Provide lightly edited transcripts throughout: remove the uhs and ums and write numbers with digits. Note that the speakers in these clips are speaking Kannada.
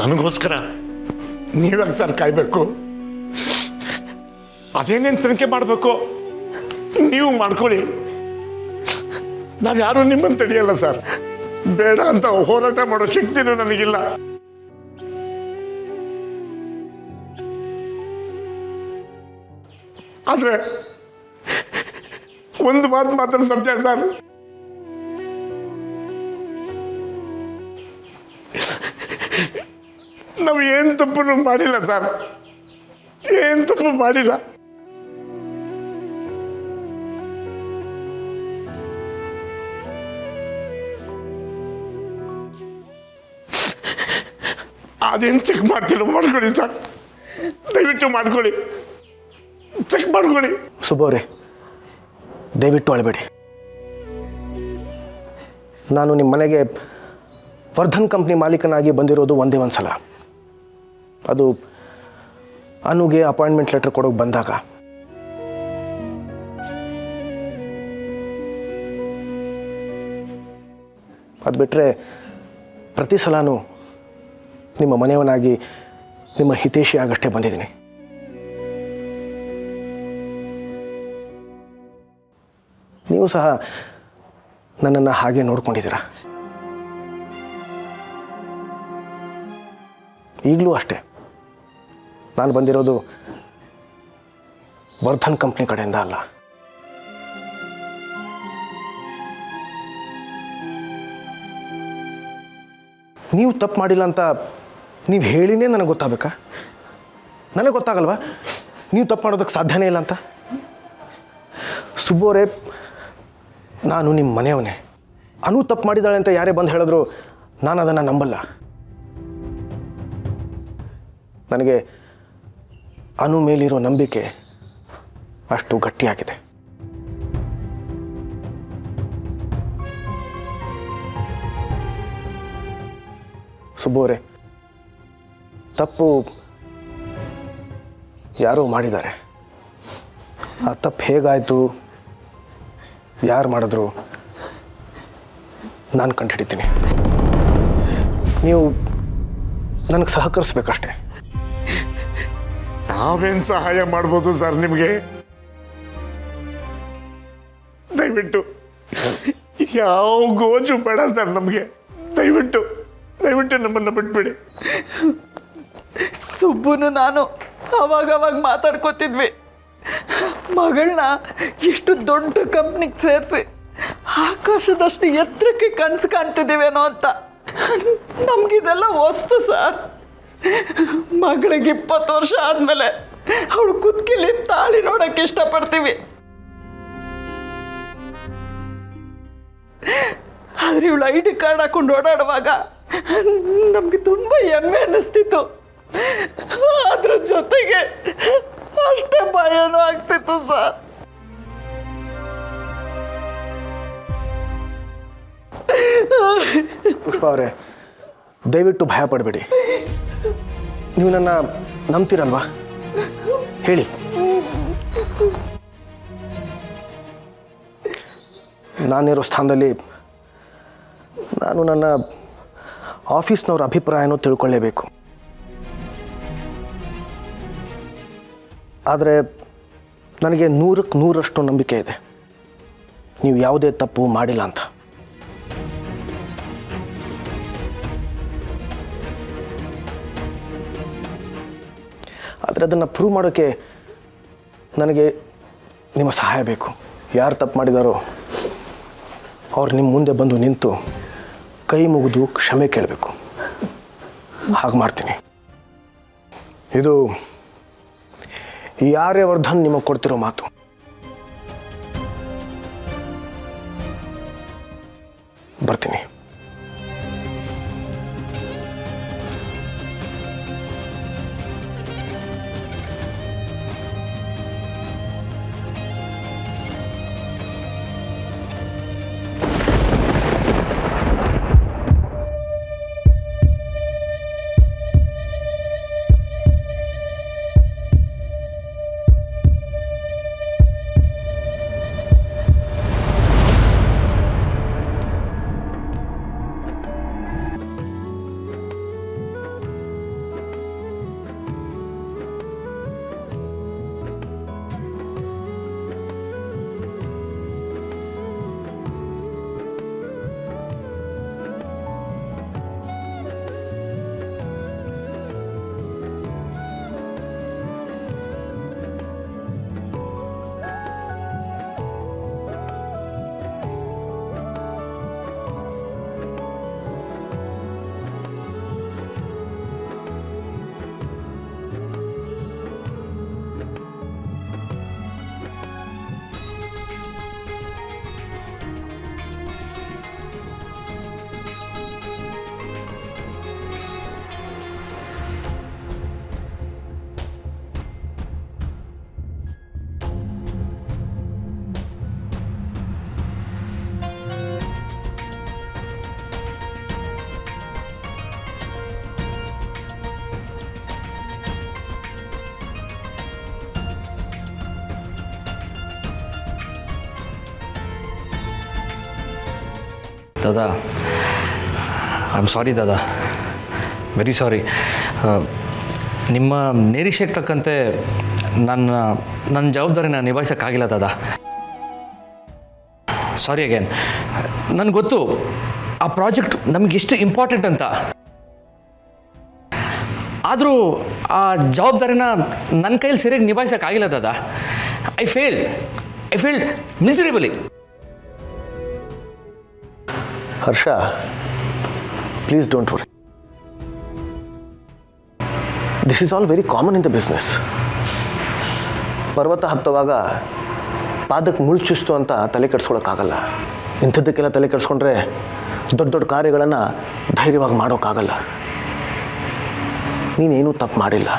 ನನಗೋಸ್ಕರ ನೀವ್ಯಾಕೆ ಸರ್ ಕಾಯಬೇಕು? ಅದೇನೇನು ತನಿಖೆ ಮಾಡಬೇಕು ನೀವು ಮಾಡ್ಕೊಳ್ಳಿ. ನಾವು ಯಾರೂ ನಿಮ್ಮನ್ನು ತಡೆಯಲ್ಲ ಸರ್. ಬೇಡ ಅಂತ ಹೋರಾಟ ಮಾಡೋ ಶಕ್ತಿನೂ ನನಗಿಲ್ಲ. ಆದರೆ ಒಂದು ಮಾತು ಮಾತ್ರ ಸತ್ಯ ಸರ್, ನಾವು ಏನು ತಪ್ಪು ಮಾಡಿಲ್ಲ ಸರ್, ಏನು ತಪ್ಪು ಮಾಡಿಲ್ಲ. ಅದೇನು ಚೆಕ್ ಮಾಡ್ತೀರೋ ಮಾಡ್ಕೊಳ್ಳಿ ಸರ್, ದಯವಿಟ್ಟು ಮಾಡ್ಕೊಳ್ಳಿ, ಚೆಕ್ ಮಾಡ್ಕೊಳ್ಳಿ. ಸುಬ್ಬವ್ರೆ, ದಯವಿಟ್ಟು ಅಳಬೇಡಿ. ನಾನು ನಿಮ್ಮ ಮನೆಗೆ ವರ್ಧನ್ ಕಂಪ್ನಿ ಮಾಲೀಕನಾಗಿ ಬಂದಿರೋದು ಒಂದೇ ಒಂದು ಸಲ. ಅದು ಅನುಗೆ ಅಪಾಯಿಂಟ್ಮೆಂಟ್ ಲೆಟರ್ ಕೊಡೋಕೆ ಬಂದಾಗ. ಅದು ಬಿಟ್ಟರೆ ಪ್ರತಿ ಸಲನೂ ನಿಮ್ಮ ಮನೆಯವನಾಗಿ ನಿಮ್ಮ ಹಿತೈಷಿಯಾಗಷ್ಟೇ ಬಂದಿದ್ದೀನಿ. ನೀವು ಸಹ ನನ್ನನ್ನು ಹಾಗೆ ನೋಡ್ಕೊಂಡಿದ್ದೀರ. ಈಗಲೂ ಅಷ್ಟೇ, ನಾನು ಬಂದಿರೋದು ವರ್ಧನ್ ಕಂಪ್ನಿ ಕಡೆಯಿಂದ ಅಲ್ಲ. ನೀವು ತಪ್ಪು ಮಾಡಿಲ್ಲ ಅಂತ ನೀವು ಹೇಳಿನೇ ನನಗೆ ಗೊತ್ತಾಗಬೇಕಾ? ನನಗೆ ಗೊತ್ತಾಗಲ್ವಾ ನೀವು ತಪ್ಪು ಮಾಡೋದಕ್ಕೆ ಸಾಧ್ಯನೇ ಇಲ್ಲ ಅಂತ? ಸುಬ್ಬವ್ರೆ, ನಾನು ನಿಮ್ಮ ಮನೆಯವನೇ. ಅನು ತಪ್ಪು ಮಾಡಿದ್ದಾಳೆ ಅಂತ ಯಾರೇ ಬಂದು ಹೇಳಿದ್ರು ನಾನು ಅದನ್ನು ನಂಬಲ್ಲ. ನನಗೆ ಅನು ಮೇಲಿರೋ ನಂಬಿಕೆ ಅಷ್ಟು ಗಟ್ಟಿಯಾಗಿದೆ. ಸುಬ್ಬವ್ರೆ, ತಪ್ಪು ಯಾರೋ ಮಾಡಿದ್ದಾರೆ. ಆ ತಪ್ಪು ಹೇಗಾಯಿತು, ಯಾರು ಮಾಡಿದ್ರು ನಾನು ಕಂಡುಹಿಡಿತೀನಿ. ನೀವು ನನಗೆ ಸಹಕರಿಸ್ಬೇಕಷ್ಟೆ. ನಾವೇನು ಸಹಾಯ ಮಾಡ್ಬೋದು ಸರ್ ನಿಮಗೆ? ದಯವಿಟ್ಟು ಯಾವ ಗೋಜು ಬೇಡ ಸರ್ ನಮಗೆ. ದಯವಿಟ್ಟು ದಯವಿಟ್ಟು ನಮ್ಮನ್ನು ಬಿಟ್ಬಿಡಿ. ಸುಬ್ಬುನು ನಾನು ಅವಾಗವಾಗ ಮಾತಾಡ್ಕೋತಿದ್ವಿ. ಮಗಳನ್ನ ಎಷ್ಟು ದೊಡ್ಡ ಕಂಪ್ನಿಗೆ ಸೇರಿಸಿ ಆಕಾಶದಷ್ಟು ಎತ್ತರಕ್ಕೆ ಕನಸು ಕಾಣ್ತಿದ್ದೀವೇನೋ ಅಂತ. ನಮಗಿದೆಲ್ಲ ವಸ್ತು ಸರ್. ಮಗಳಿಗೆ 20 ವರ್ಷ ಆದಮೇಲೆ ಅವಳು ಕುತ್ತಿಗೆಲಿ ತಾಳಿ ನೋಡೋಕ್ಕೆ ಇಷ್ಟಪಡ್ತೀವಿ. ಆದರೆ ಇವಳು ID ಕಾರ್ಡ್ ಹಾಕೊಂಡು ಓಡಾಡುವಾಗ ನಮಗೆ ತುಂಬ ಹೆಮ್ಮೆ ಅನ್ನಿಸ್ತಿತ್ತು. ಅದ್ರ ಜೊತೆಗೆ ಅಷ್ಟೇ ಭಯನೂ ಆಗ್ತಿತ್ತು ಸರ್. ಪುಷ್ಪ ಅವರೇ, ದಯವಿಟ್ಟು ಭಯ ಪಡಬೇಡಿ. ನೀವು ನನ್ನ ನಂಬ್ತೀರಲ್ವಾ? ಹೇಳಿ. ನಾನಿರೋ ಸ್ಥಾನದಲ್ಲಿ ನಾನು ನನ್ನ ಆಫೀಸ್ನವ್ರ ಅಭಿಪ್ರಾಯನೂ ತಿಳ್ಕೊಳ್ಳೇಬೇಕು. ಆದರೆ ನನಗೆ 100ಕ್ಕೆ 100ರಷ್ಟು ನಂಬಿಕೆ ಇದೆ ನೀವು ಯಾವುದೇ ತಪ್ಪು ಮಾಡಿಲ್ಲ ಅಂತ. ಆದರೆ ಅದನ್ನು ಪ್ರೂವ್ ಮಾಡೋಕ್ಕೆ ನನಗೆ ನಿಮ್ಮ ಸಹಾಯ ಬೇಕು. ಯಾರು ತಪ್ಪು ಮಾಡಿದಾರೋ ಅವ್ರು ನಿಮ್ಮ ಮುಂದೆ ಬಂದು ನಿಂತು ಕೈ ಮುಗಿದು ಕ್ಷಮೆ ಕೇಳಬೇಕು. ಹಾಗೆ ಮಾಡ್ತೀನಿ. ಇದು ಯಾರೇ ವರ್ಧನ್ ನಿಮಗೆ ಕೊಡ್ತಿರೋ ಮಾತು. ಬರ್ತೀನಿ. ದಾದಾ ಐ ಆಮ್ ಸಾರಿ ದಾದಾ, ವೆರಿ ಸಾರಿ. ನಿಮ್ಮ ನಿರೀಕ್ಷೆಗೆ ತಕ್ಕಂತೆ ನನ್ನ ಜವಾಬ್ದಾರಿನ ನಿಭಾಯಿಸೋಕ್ಕಾಗಿಲ್ಲ ದಾದಾ. ಸಾರಿ ಅಗೇನ್. ನನಗೆ ಗೊತ್ತು ಆ ಪ್ರಾಜೆಕ್ಟ್ ನಮ್ಗೆ ಎಷ್ಟು ಇಂಪಾರ್ಟೆಂಟ್ ಅಂತ. ಆದರೂ ಆ ಜವಾಬ್ದಾರಿನ ನನ್ನ ಕೈಯಲ್ಲಿ ಸರಿಯಾಗಿ ನಿಭಾಯಿಸೋಕ್ಕಾಗಿಲ್ಲ ದಾದಾ. I failed miserably. Harsha, please don't worry. This is all very common in the business. ಪರ್ವತ ಹತ್ತುವಾಗ ಪಾದಕ್ಕೆ ಮುಳ್ಳು ಚುಸ್ತು ಅಂತ ತಲೆ ಕೆಡ್ಸ್ಕೊಳಕ್ಕಾಗಲ್ಲ. ಇಂಥದ್ದಕ್ಕೆಲ್ಲ ತಲೆ ಕೆಡ್ಸ್ಕೊಂಡ್ರೆ ದೊಡ್ಡ ದೊಡ್ಡ ಕಾರ್ಯಗಳನ್ನು ಧೈರ್ಯವಾಗಿ ಮಾಡೋಕ್ಕಾಗಲ್ಲ. ನೀನೇನೂ ತಪ್ಪು ಮಾಡಿಲ್ಲ.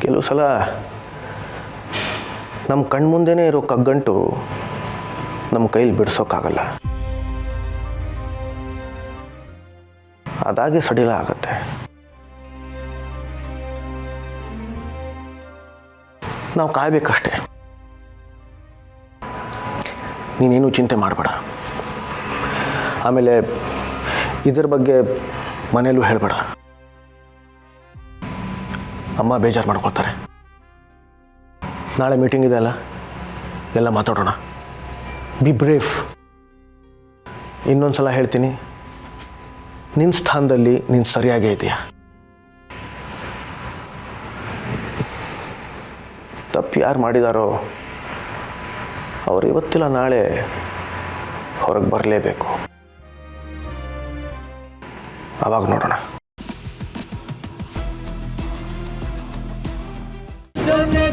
ಕೆಲವು ಸಲ ನಮ್ಮ ಕಣ್ಮುಂದೆನೇ ಇರೋ ಕಗ್ಗಂಟು ನಮ್ಮ ಕೈಲಿ ಬಿಡಿಸೋಕ್ಕಾಗಲ್ಲ. ಅದಾಗೆ ಸಡಿಲ ಆಗತ್ತೆ. ನಾವು ಕಾಯಬೇಕಷ್ಟೆ. ನೀನೇನು ಚಿಂತೆ ಮಾಡಬೇಡ. ಆಮೇಲೆ ಇದ್ರ ಬಗ್ಗೆ ಮನೇಲೂ ಹೇಳಬೇಡ. ಅಮ್ಮ ಬೇಜಾರು ಮಾಡ್ಕೊಳ್ತಾರೆ. ನಾಳೆ ಮೀಟಿಂಗ್ ಇದೆ ಅಲ್ಲ, ಎಲ್ಲ ಮಾತಾಡೋಣ. Be brave. ಇನ್ನೊಂದು ಸಲ ಹೇಳ್ತೀನಿ, ನಿನ್ನ ಸ್ಥಾನದಲ್ಲಿ ನೀನು ಸರಿಯಾಗೇ ಇದೆಯಾ. ತಪ್ಪು ಯಾರು ಮಾಡಿದಾರೋ ಅವರು ಇವತ್ತಿಲ್ಲ ನಾಳೆ ಹೊರಗೆ ಬರಲೇಬೇಕು. ಆವಾಗ ನೋಡೋಣ. ಜೊತೆ